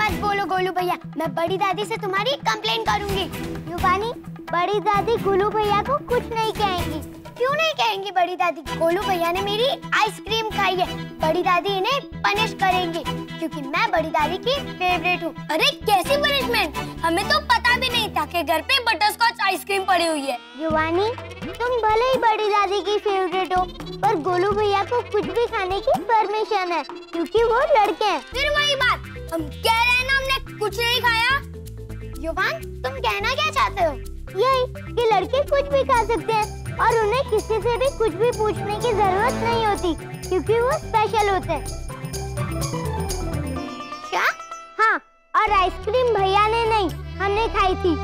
मत बोलो गोलू भैया, मैं बड़ी दादी से तुम्हारी कंप्लेन करूंगी। युवानी, बड़ी दादी गोलू भैया को कुछ नहीं कहेंगी। क्यों नहीं कहेंगी बड़ी दादी? गोलू भैया ने मेरी आइसक्रीम खाई है, बड़ी दादी इन्हें पनिश करेंगी क्योंकि मैं बड़ी दादी की फेवरेट हूँ। अरे कैसी पनिशमेंट? हमें तो पता भी नहीं था कि घर पे बटरस्कॉच आइसक्रीम पड़ी हुई है। युवानी, तुम भले ही बड़ी दादी की फेवरेट हो, पर गोलू भैया को कुछ भी खाने की परमिशन है क्योंकि वो लड़के हैं। फिर वही बात, हम कह रहे हैं ना हमने कुछ नहीं खाया। युवान, तुम कहना क्या चाहते हो? यही कि लड़के कुछ भी खा सकते हैं और उन्हें किसी से भी कुछ भी पूछने की जरूरत नहीं होती क्योंकि वो स्पेशल होते हैं। क्या? हाँ, और आइसक्रीम भैया ने नहीं, हमने खाई थी।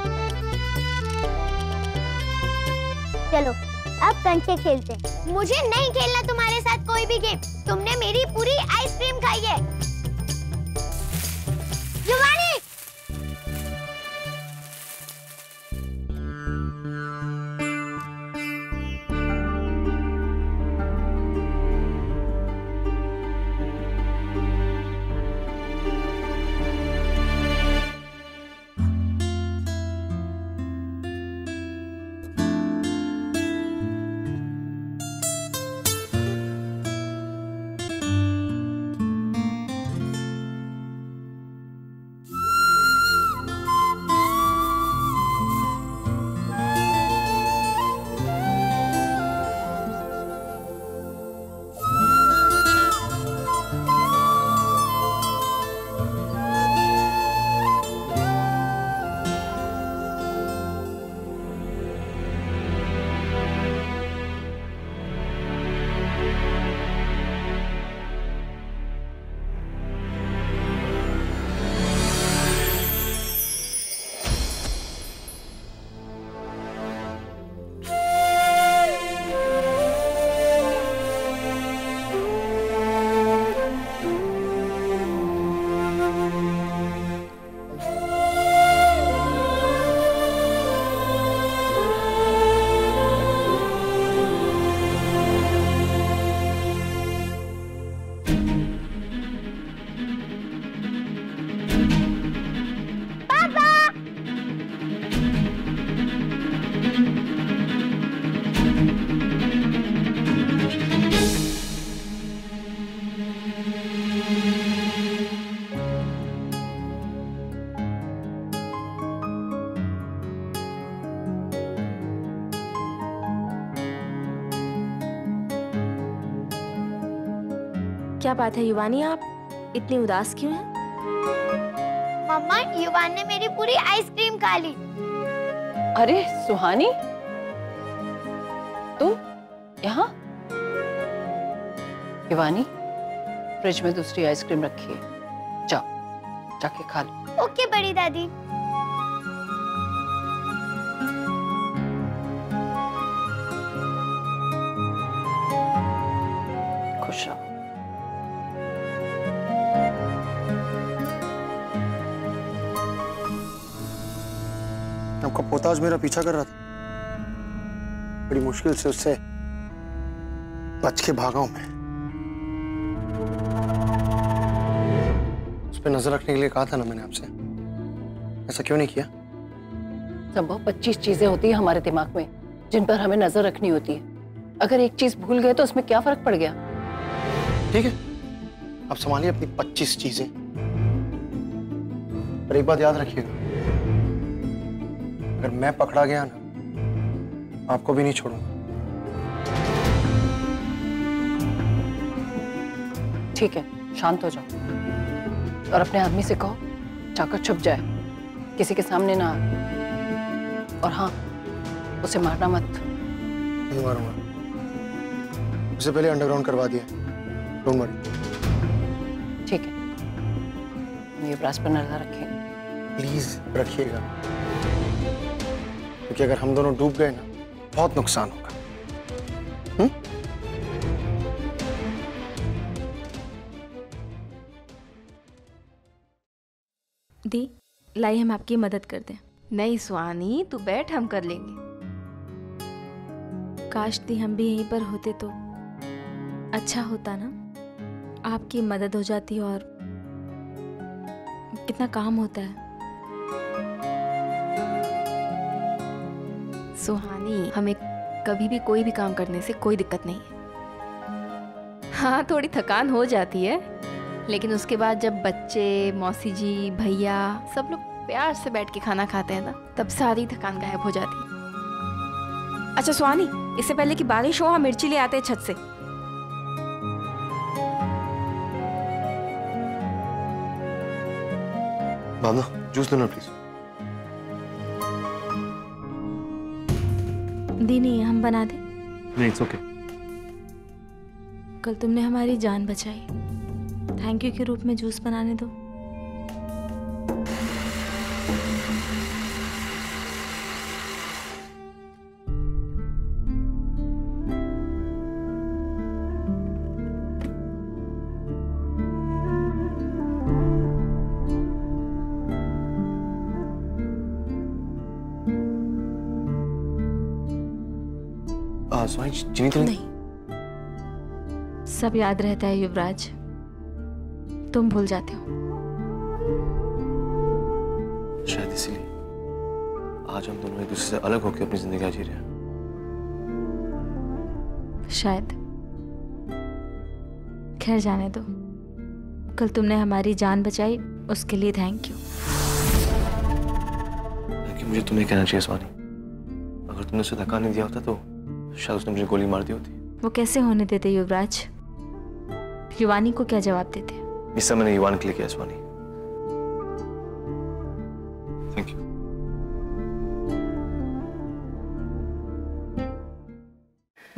चलो अब कंचे खेलते हैं। मुझे नहीं खेलना तुम्हारे साथ कोई भी गेम, तुमने मेरी पूरी आइसक्रीम खाई है। युवानी! क्या बात है युवानी, आप इतनी उदास क्यों हैं? मम्मा, युवान ने मेरी पूरी आइसक्रीम खा ली। अरे सुहानी, तुम यहाँ? युवानी, फ्रिज में दूसरी आइसक्रीम रखी है, जाओ जाके खा लो। ओके बड़ी दादी। खुश रहो। आपका पोता आज मेरा पीछा कर रहा था, बड़ी मुश्किल से उससे बच के भागा हूं मैं। उस पर नजर रखने के लिए कहा था ना मैंने आपसे, ऐसा क्यों नहीं किया? संभव 25 चीजें होती है हमारे दिमाग में जिन पर हमें नजर रखनी होती है। अगर एक चीज भूल गए तो उसमें क्या फर्क पड़ गया? ठीक है, आप संभालिए अपनी 25 चीजें, पर एक बात याद रखिएगा, अगर मैं पकड़ा गया ना, आपको भी नहीं छोड़ूंगा। ठीक है, शांत हो जाओ और अपने आदमी से कहो जाकर छुप जाए, किसी के सामने ना आए। और हाँ, उसे मारना मत। नहीं मारूंगा, उससे पहले अंडरग्राउंड करवा दिया, डोंट वरी। ठीक है, हम ये ब्रास पर नजर रखेंगे। प्लीज रखिएगा, क्योंकि अगर हम दोनों डूब गए ना, बहुत नुकसान होगा। दी, लाई हम आपकी मदद कर दें। नहीं सुहानी, तू बैठ, हम कर लेंगे। काश दी हम भी यहीं पर होते तो अच्छा होता ना, आपकी मदद हो जाती और कितना काम होता है। सुहानी, हमें कभी भी कोई भी काम करने से कोई दिक्कत नहीं है। हाँ, थोड़ी थकान हो जाती है, लेकिन उसके बाद जब बच्चे, मौसी जी, भैया सब लोग प्यार से बैठ के खाना खाते हैं ना, तब सारी थकान गायब हो जाती है। अच्छा सुहानी, इससे पहले कि बारिश हो हम मिर्ची ले आते हैं छत से। भावना, जूस लेना प्लीज। दी नहीं है, हम बना दे। नहीं, इट्स ओके। कल तुमने हमारी जान बचाई, थैंक यू के रूप में जूस बनाने दो। सुहानी, चीनी तो नहीं? सब याद रहता है युवराज, तुम भूल जाते हो। शायद इसीलिए आज हम दोनों एक दूसरे से अलग होकर अपनी जिंदगी जी रहे हैं। शायद। खैर जाने दो, कल तुमने हमारी जान बचाई, उसके लिए थैंक यू। कि मुझे तुम्हें कहना चाहिए सुहानी, अगर तुमने उसे धक्का नहीं दिया होता तो शायद उसने मुझे गोली मार दी होती। वो कैसे होने देते युवराज? युवानी को क्या जवाब देते? इस समय मैंने युवान के लिए किया सुहानी। Thank you.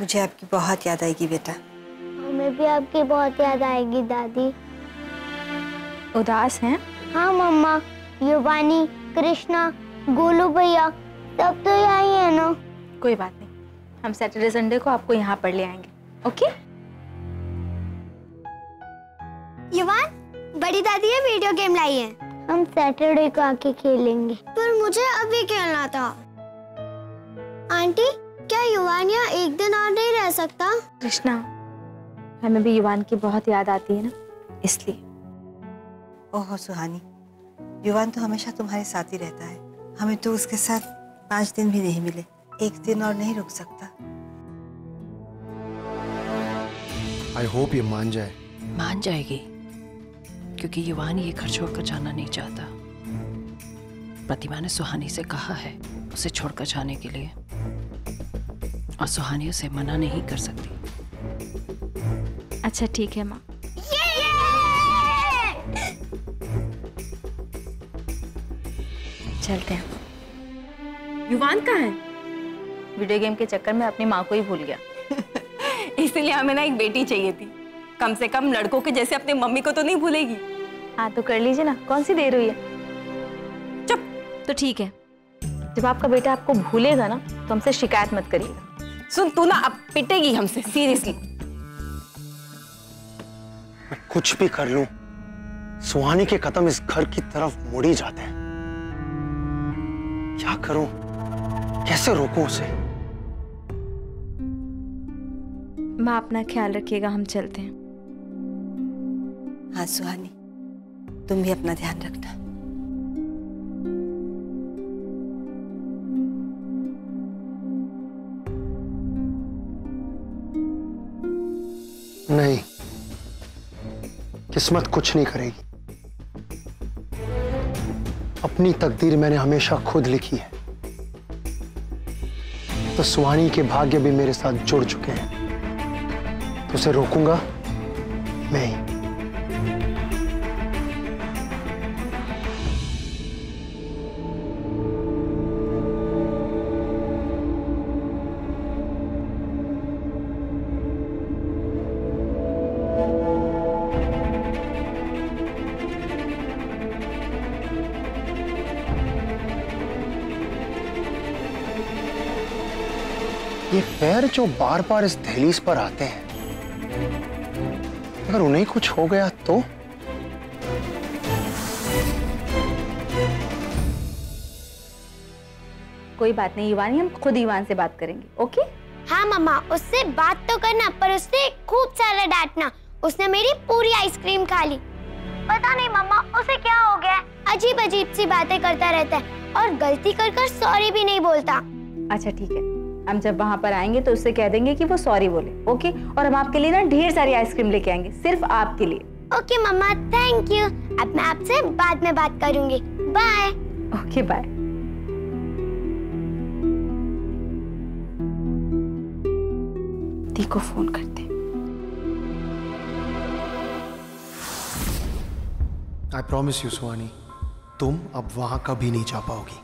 मुझे आपकी बहुत याद आएगी बेटा। हमें भी आपकी बहुत याद आएगी दादी। उदास हैं? हाँ मम्मा, युवानी, कृष्णा, गोलू भैया सब तो यही है ना। कोई बात नहीं, हम सैटरडे संडे को आपको यहाँ पर ले आएंगे, ओके? युवान, बड़ी दादी ये वीडियो गेम लाई है, हम सैटरडे को आके खेलेंगे। पर मुझे अभी खेलना था। आंटी, क्या युवान यहाँ एक दिन और नहीं रह सकता? कृष्णा, हमें भी युवान की बहुत याद आती है ना, इसलिए। ओहो सुहानी, युवान तो हमेशा तुम्हारे साथ ही रहता है। हमें तो उसके साथ 5 दिन भी नहीं मिले, एक दिन और नहीं रुक सकता। आई होप ये मान जाए। मान जाएगी, क्योंकि युवान ये घर छोड़कर जाना नहीं चाहता। प्रतिमा ने सुहानी से कहा है उसे छोड़कर जाने के लिए, और सुहानी उसे मना नहीं कर सकती। अच्छा ठीक है माँ। चलते हैं। युवान कहाँ है? वीडियो गेम के चक्कर में अपनी माँ को ही भूल गया। इसलिए हमें ना एक बेटी चाहिए थी, कम से कम लड़कों के जैसे अपने मम्मी को तो नहीं भूलेगी। हाँ तो कर लीजिए ना, कौन सी देर हुई है? चुप। तो ठीक है, जब आपका बेटा आपको भूलेगा ना तो हमसे शिकायत मत करिएगा। सुन, तू ना अब पिटेगी हमसे, सीरियसली। मैं कुछ भी कर लूं, सुहानी के कदम इस घर की तरफ मुड़ ही जाते हैं। क्या करूं, कैसे रोकूं उसे? माँ अपना ख्याल रखिएगा, हम चलते हैं। हाँ सुहानी, तुम भी अपना ध्यान रखना। नहीं, किस्मत कुछ नहीं करेगी। अपनी तकदीर मैंने हमेशा खुद लिखी है, तो सुहानी के भाग्य भी मेरे साथ जुड़ चुके हैं, तो उसे रोकूंगा मैं ही। ये पैर जो बार बार इस दहलीज पर आते हैं, अगर उन्हें कुछ हो गया तो? कोई बात नहीं युवानी, हम खुद युवान से बात करेंगे, ओके? हाँ मम्मा, उससे बात तो करना, पर उससे खूब सारा डांटना। उसने मेरी पूरी आइसक्रीम खा ली। पता नहीं मम्मा उसे क्या हो गया, अजीब अजीब सी बातें करता रहता है और गलती कर कर सॉरी भी नहीं बोलता। अच्छा ठीक है, हम जब वहाँ पर आएंगे तो उससे कह देंगे कि वो सॉरी बोले, ओके? और हम आपके लिए ना ढेर सारी आइसक्रीम लेके आएंगे, सिर्फ आपके लिए। ओके मम्मा, थैंक यू। अब मैं आपसे बाद में बात करूंगी। बाय। Okay bye. दी को फोन करते। आई प्रॉमिस यू सुहानी, तुम अब वहां कभी नहीं जा पाओगी।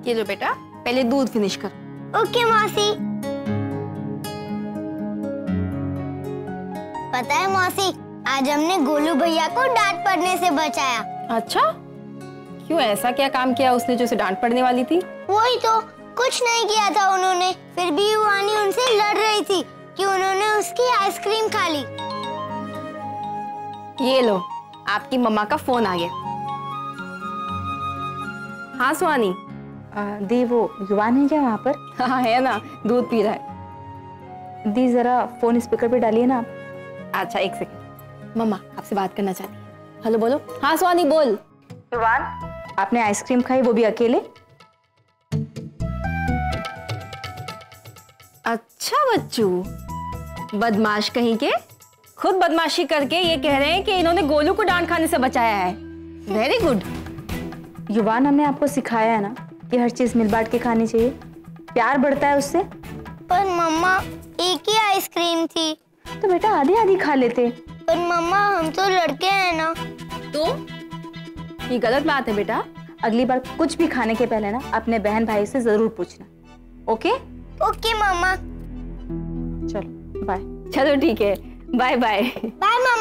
ये लो बेटा, पहले दूध फिनिश कर। ओके मौसी। पता है मौसी, आज हमने गोलू भैया को डांट पड़ने से बचाया। अच्छा, क्यों? ऐसा क्या काम किया उसने जो उसे डांट पड़ने वाली थी? वही तो, कुछ नहीं किया था उन्होंने, फिर भी युवानी उनसे लड़ रही थी कि उन्होंने उसकी आइसक्रीम खा ली। ये लो, आपकी मम्मा का फोन आ गया। हाँ सुहानी। दी वो युवान है क्या वहाँ पर? हाँ है ना, दूध पी रहा है। दी जरा फोन स्पीकर पे डालिए ना आप। अच्छा एक सेकंड, मम्मा आपसे बात करना चाहती है। हेलो बोलो। हाँ सुहानी बोल। युवान, आपने आइसक्रीम खाई, वो भी अकेले? अच्छा बच्चू, बदमाश कहीं के, खुद बदमाशी करके ये कह रहे हैं कि इन्होंने गोलू को डांट खाने से बचाया है। Very good. युवान, हमने आपको सिखाया है ना कि हर चीज मिल बांट के खानी चाहिए, प्यार बढ़ता है उससे। पर मम्मा, एक ही आइसक्रीम थी। तो बेटा आधी आधी खा लेते। पर मम्मा, हम तो लड़के हैं ना। तो ये गलत बात है बेटा। अगली बार कुछ भी खाने के पहले ना अपने बहन भाई से जरूर पूछना, ओके? ओके मम्मा। चलो बाय। चलो ठीक है, बाय बाय। बाय मम्मा।